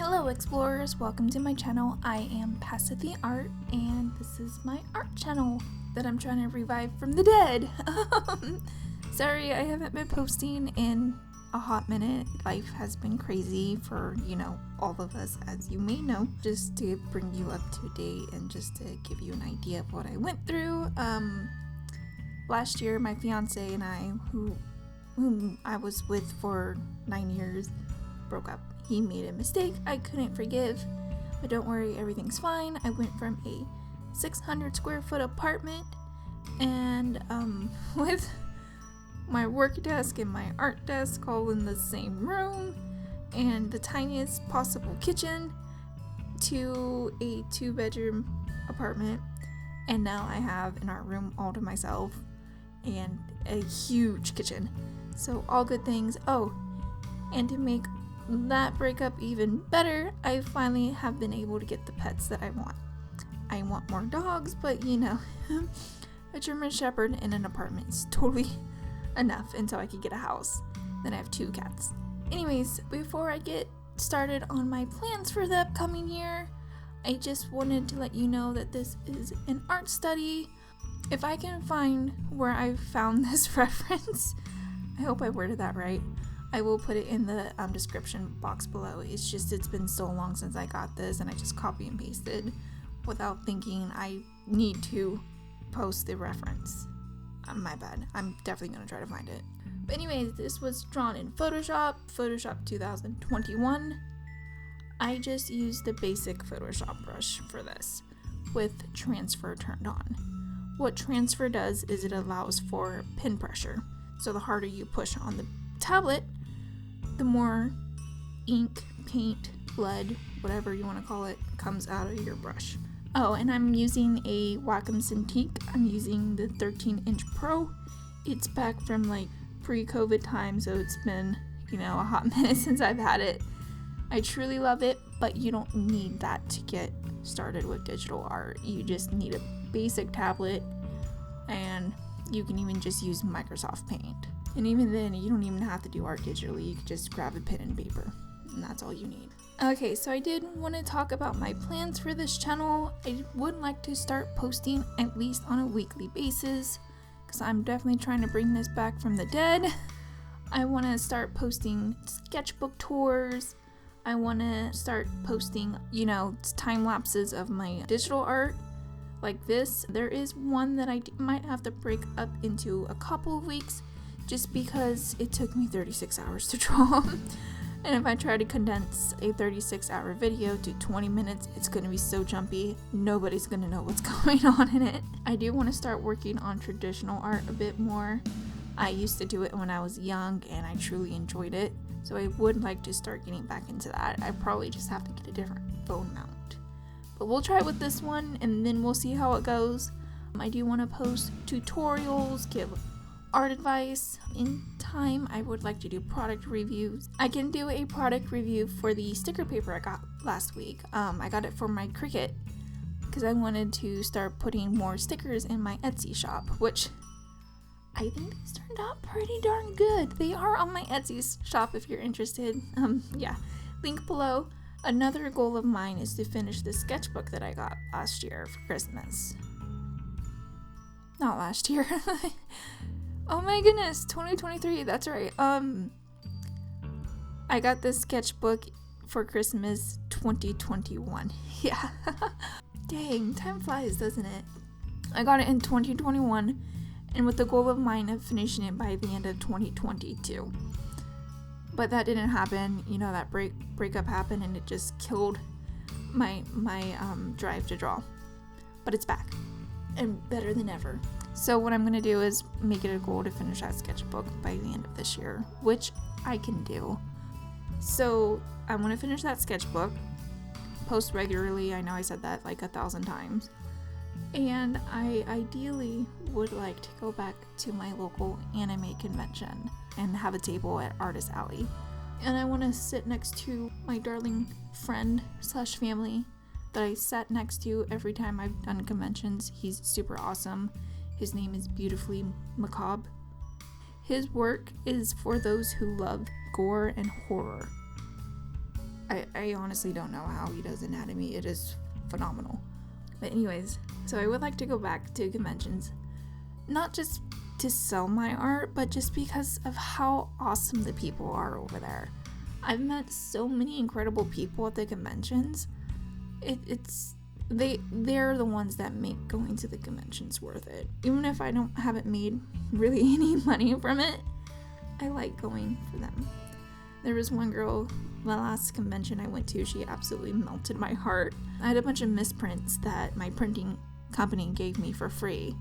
Hello explorers, welcome to my channel. I am Pacific Art and this is my art channel that I'm trying to revive from the dead. Sorry, I haven't been posting in a hot minute. Life has been crazy for, all of us, as you may know. Just to bring you up to date and just to give you an idea of what I went through. Last year, my fiance and I, whom I was with for 9 years, broke up. He made a mistake I couldn't forgive, but don't worry, everything's fine. I went from a 600 square foot apartment and with my work desk and my art desk all in the same room and the tiniest possible kitchen to a 2-bedroom apartment, and now I have an art room all to myself and a huge kitchen. So all good things. Oh, and to make that breakup even better, I finally have been able to get the pets that I want. I want more dogs, but a German Shepherd in an apartment is totally enough until I could get a house. Then I have 2 cats. Anyways, before I get started on my plans for the upcoming year, I just wanted to let you know that this is an art study. If I can find where I found this reference, I hope I worded that right, I will put it in the description box below. It's been so long since I got this and I just copy and pasted without thinking I need to post the reference. My bad. I'm definitely going to try to find it. But anyways, this was drawn in Photoshop 2021. I just used the basic Photoshop brush for this with transfer turned on. What transfer does is it allows for pin pressure. So the harder you push on the tablet, the more ink, paint, blood, whatever you want to call it, comes out of your brush. Oh, and I'm using a Wacom Cintiq. I'm using the 13-inch Pro. It's back from pre-COVID time, so it's been, a hot minute since I've had it. I truly love it, but you don't need that to get started with digital art. You just need a basic tablet, and you can even just use Microsoft Paint. And even then, you don't even have to do art digitally. You can just grab a pen and paper, and that's all you need. Okay, so I did want to talk about my plans for this channel. I would like to start posting at least on a weekly basis, because I'm definitely trying to bring this back from the dead. I want to start posting sketchbook tours. I want to start posting, time lapses of my digital art. Like this. There is one that I might have to break up into a couple of weeks, just because it took me 36 hours to draw. And if I try to condense a 36-hour video to 20 minutes, it's going to be so jumpy, nobody's going to know what's going on in it. I do want to start working on traditional art a bit more. I used to do it when I was young and I truly enjoyed it, so I would like to start getting back into that. I probably just have to get a different phone mount. But we'll try with this one and then we'll see how it goes. I do want to post tutorials, give art advice. In time, I would like to do product reviews. I can do a product review for the sticker paper I got last week. I got it for my Cricut because I wanted to start putting more stickers in my Etsy shop, which I think these turned out pretty darn good. They are on my Etsy shop if you're interested. Link below. Another goal of mine is to finish the sketchbook that I got last year for Christmas. Not last year. Oh my goodness, 2023, that's right. I got this sketchbook for Christmas 2021. Yeah. Dang, time flies, doesn't it? I got it in 2021, and with the goal of mine of finishing it by the end of 2022. But that didn't happen. That breakup happened, and it just killed my drive to draw. But it's back, and better than ever. So what I'm going to do is make it a goal to finish that sketchbook by the end of this year, which I can do. So I want to finish that sketchbook, post regularly. I know I said that 1,000 times. And I ideally would like to go back to my local anime convention and have a table at Artist Alley. And I want to sit next to my darling friend / family that I sat next to every time I've done conventions. He's super awesome. His name is Beautifully MacBre. His work is for those who love gore and horror. I honestly don't know how he does anatomy. It is phenomenal. But anyways, so I would like to go back to conventions, not just to sell my art, but just because of how awesome the people are over there. I've met so many incredible people at the conventions. They're the ones that make going to the conventions worth it. Even if I haven't made really any money from it, I like going for them. There was one girl, the last convention I went to, she absolutely melted my heart. I had a bunch of misprints that my printing company gave me for free.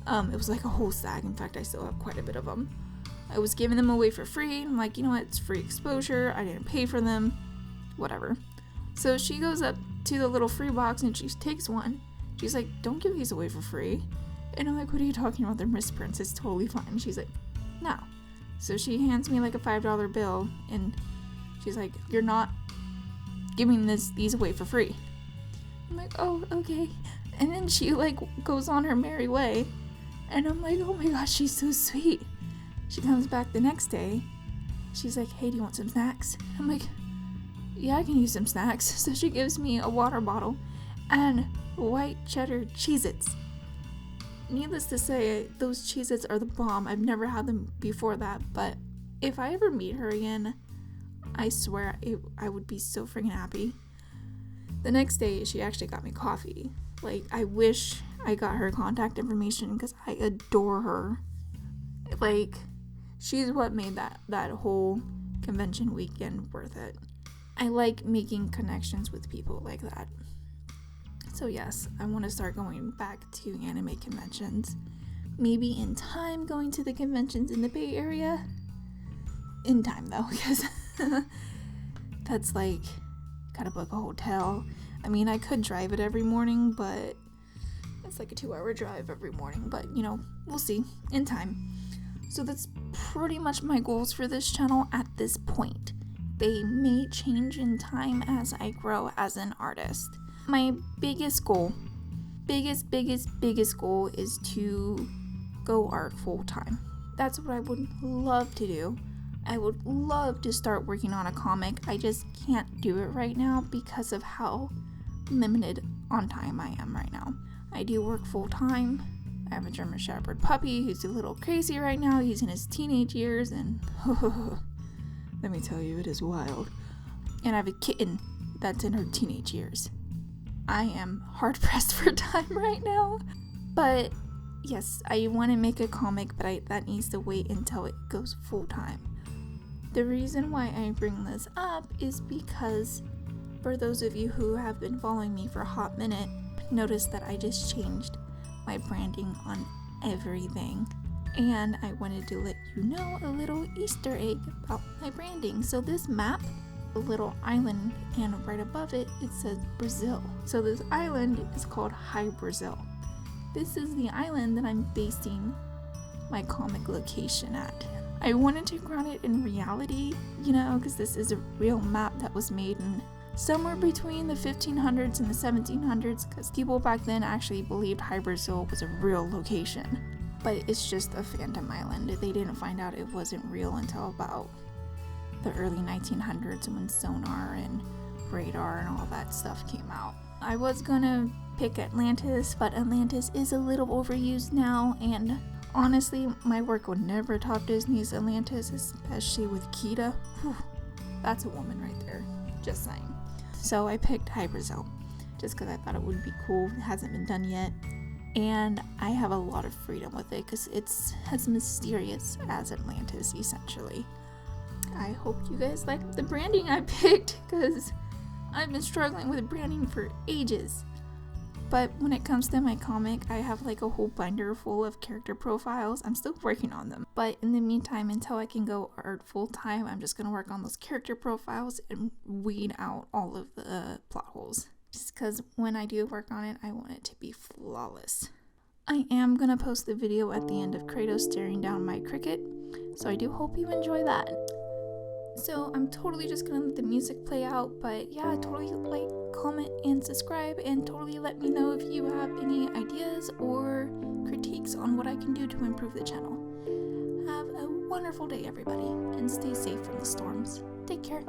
It was like a whole stack. In fact, I still have quite a bit of them. I was giving them away for free. I'm like, you know what, it's free exposure. I didn't pay for them. Whatever. So she goes up to the little free box and she takes one. She's like, don't give these away for free. And I'm like, what are you talking about? They're misprints. It's totally fine. She's like, no. So she hands me like a $5 bill and she's like, you're not giving these away for free. I'm like, oh, okay. And then she like goes on her merry way. And I'm like, oh my gosh, she's so sweet. She comes back the next day. She's like, hey, do you want some snacks? I'm like, yeah, I can use some snacks. So she gives me a water bottle and white cheddar Cheez-Its. Needless to say, those Cheez-Its are the bomb. I've never had them before that, but if I ever meet her again, I swear I would be so freaking happy. The next day, she actually got me coffee. Like, I wish I got her contact information because I adore her. Like, she's what made that whole convention weekend worth it. I like making connections with people like that. So yes, I want to start going back to anime conventions. Maybe in time going to the conventions in the Bay Area. In time though, because that's like, gotta book a hotel. I mean, I could drive it every morning, but it's like a 2-hour drive every morning. But, you know, we'll see in time. So that's pretty much my goals for this channel at this point. They may change in time as I grow as an artist. My biggest goal, biggest goal is to go art full time. That's what I would love to do. I would love to start working on a comic. I just can't do it right now because of how limited on time I am right now. I do work full time. I have a German Shepherd puppy who's a little crazy right now. He's in his teenage years and let me tell you, it is wild. And I have a kitten that's in her teenage years. I am hard pressed for time right now. But yes, I want to make a comic, but that needs to wait until it goes full time. The reason why I bring this up is because for those of you who have been following me for a hot minute, notice that I just changed my branding on everything. And I wanted to let you know a little Easter egg about my branding. So this map, a little island, and right above it, it says Brazil. So this island is called High Brazil. This is the island that I'm basing my comic location at. I wanted to ground it in reality, you know, because this is a real map that was made in somewhere between the 1500s and the 1700s, because people back then actually believed High Brazil was a real location. But it's just a phantom island. They didn't find out it wasn't real until about the early 1900s when sonar and radar and all that stuff came out. I was gonna pick Atlantis, but Atlantis is a little overused now, and honestly, my work would never top Disney's Atlantis, especially with Kita. Whew, that's a woman right there, just saying. So I picked High Brazil, just because I thought it would be cool. It hasn't been done yet, and I have a lot of freedom with it, because it's as mysterious as Atlantis, essentially. I hope you guys like the branding I picked, because I've been struggling with branding for ages. But when it comes to my comic, I have like a whole binder full of character profiles. I'm still working on them. But in the meantime, until I can go art full time, I'm just going to work on those character profiles and weed out all of the plot holes. Just because when I do work on it, I want it to be flawless. I am going to post the video at the end of Kratos staring down my cricket, so I do hope you enjoy that. So I'm totally just gonna let the music play out, but yeah, totally like, comment, and subscribe, and totally let me know if you have any ideas or critiques on what I can do to improve the channel. Have a wonderful day, everybody, and stay safe from the storms. Take care.